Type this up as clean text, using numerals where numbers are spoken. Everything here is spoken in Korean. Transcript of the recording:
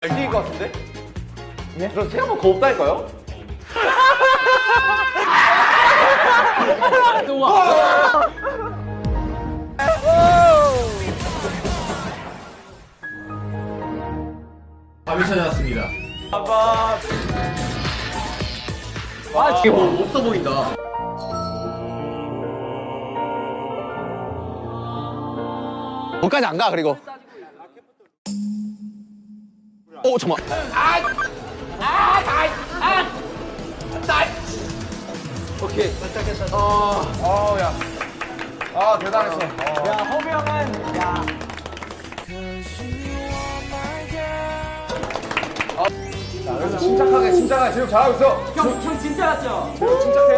이길 것 같은데? 예? 저 생각보다 겁없다니까요? 밥이 찾아왔습니다. 아, 이거 없어 보인다. 거기까지 안 가, 그리고. 오, 잠깐만. 오케이. 야. 아, 대단했어. 야, 허비 형은, 야. 자, 그래서 침착하게, 지금 잘하고 있어. 형 진짜 같죠? 침착해.